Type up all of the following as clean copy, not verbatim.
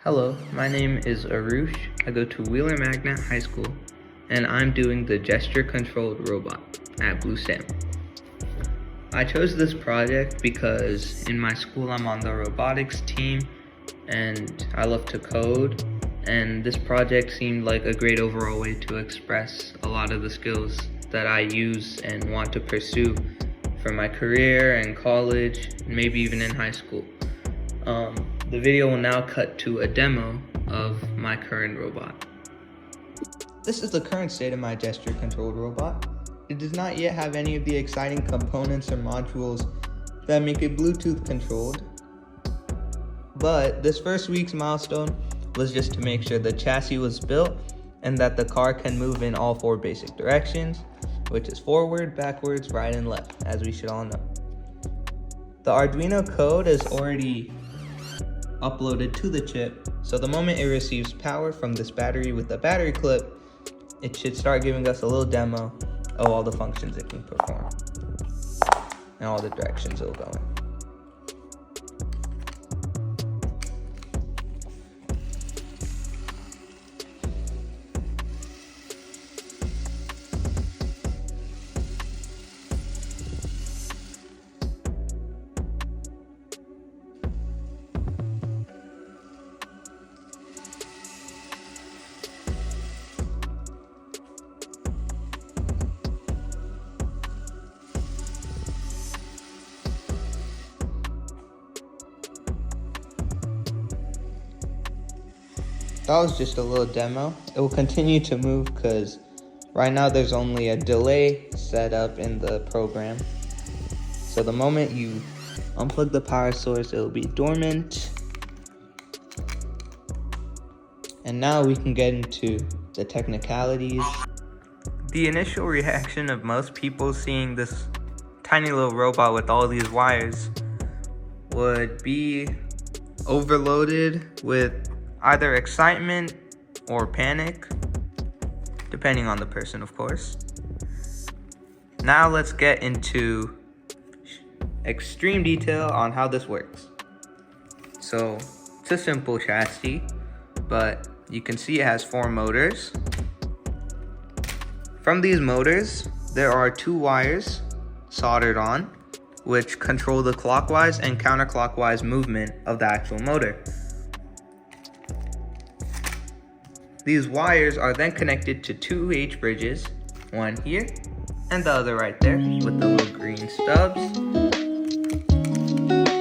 Hello, my name is Arush. I go to Wheeler Magnet High School, and I'm doing the gesture-controlled robot at Blue Sam. I chose this project because in my school I'm on the robotics team, and I love to code, and this project seemed like a great overall way to express a lot of the skills that I use and want to pursue for my career and college, maybe even in high school. The video will now cut to a demo of my current robot. This is the current state of my gesture-controlled robot. It does not yet have any of the exciting components or modules that make it Bluetooth controlled. But this first week's milestone was just to make sure the chassis was built and that the car can move in all four basic directions, which is forward, backwards, right, and left, as we should all know. The Arduino code is already uploaded to the chip, so the moment it receives power from this battery with the battery clip, it should start giving us a little demo of all the functions it can perform and all the directions it'll go in. That was just a little demo. It will continue to move because right now there's only a delay set up in the program. So the moment you unplug the power source, it'll be dormant. And now we can get into the technicalities. The initial reaction of most people seeing this tiny little robot with all these wires would be overloaded with either excitement or panic, depending on the person, of course. Now let's get into extreme detail on how this works. So it's a simple chassis, but you can see it has 4 motors. From these motors, there are 2 wires soldered on, which control the clockwise and counterclockwise movement of the actual motor. These wires are then connected to 2 H bridges, one here and the other right there with the little green stubs.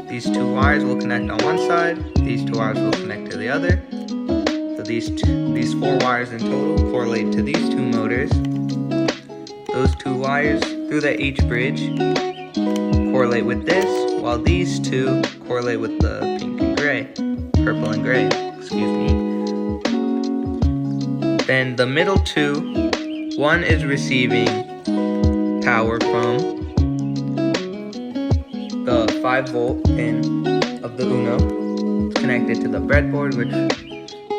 These 2 wires will connect on one side, these 2 wires will connect to the other. So these 4 wires in total correlate to these 2 motors. Those 2 wires through the H bridge correlate with this, while these 2 correlate with the pink and gray, purple and gray, excuse me. Then the middle 2, one is receiving power from the 5-volt pin of the Uno. It's connected to the breadboard, which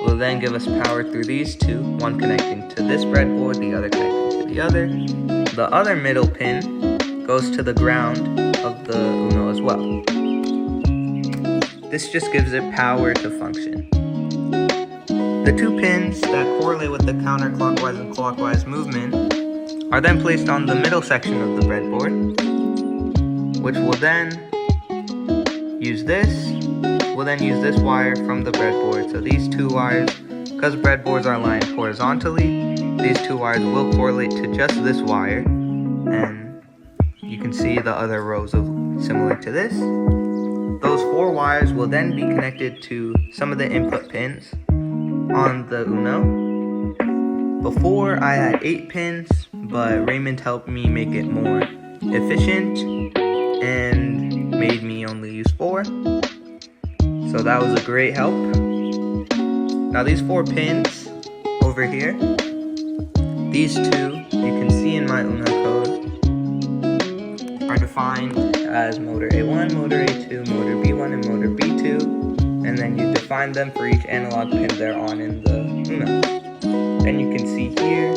will then give us power through these 2, one connecting to this breadboard, the other connecting to the other. The other middle pin goes to the ground of the Uno as well. This just gives it power to function. The 2 pins that correlate with the counterclockwise and clockwise movement are then placed on the middle section of the breadboard, which will then use this wire from the breadboard. So these 2 wires, because breadboards are lined horizontally, these 2 wires will correlate to just this wire, and you can see the other rows of similar to this. Those 4 wires will then be connected to some of the input pins on the Uno. Before I had 8 pins, but Raymond helped me make it more efficient and made me only use 4. So that was a great help. Now these 4 pins over here, these 2 you can see in my Uno code are defined as motor A1, motor A2, motor B1, and motor B2. And then you define them for each analog pin they're on in the Uno. Then you can see here,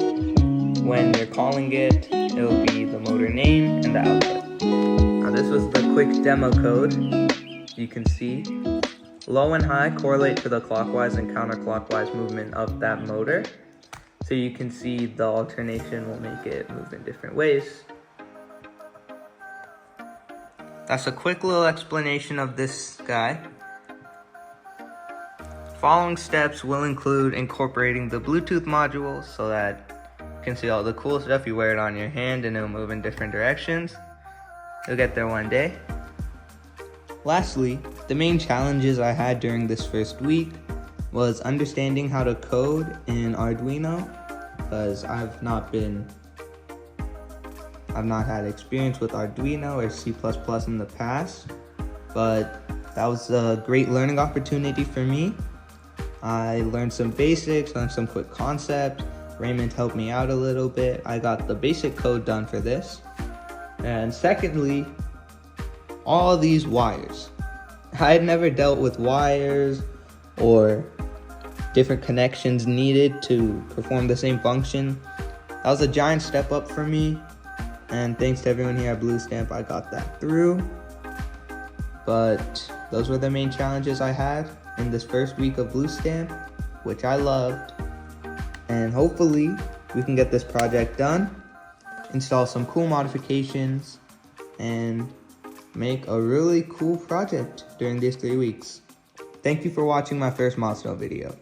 when you're calling it, it'll be the motor name and the output. Now this was the quick demo code. You can see Low and high correlate to the clockwise and counterclockwise movement of that motor. So you can see the alternation will make it move in different ways. That's a quick little explanation of this guy. Following steps will include incorporating the Bluetooth module so that you can see all the cool stuff. You wear it on your hand and it'll move in different directions. You'll get there one day. Lastly, the main challenges I had during this first week was understanding how to code in Arduino, because I've not had experience with Arduino or C++ in the past, but that was a great learning opportunity for me. I learned some basics, learned some quick concepts. Raymond helped me out a little bit. I got the basic code done for this. And secondly, all these wires. I had never dealt with wires or different connections needed to perform the same function. That was a giant step up for me, and thanks to everyone here at Blue Stamp, I got that through. But those were the main challenges I had in this first week of Blue Stamp, which I loved. And hopefully we can get this project done, install some cool modifications, and make a really cool project during these 3 weeks. Thank you for watching my first Milestone video.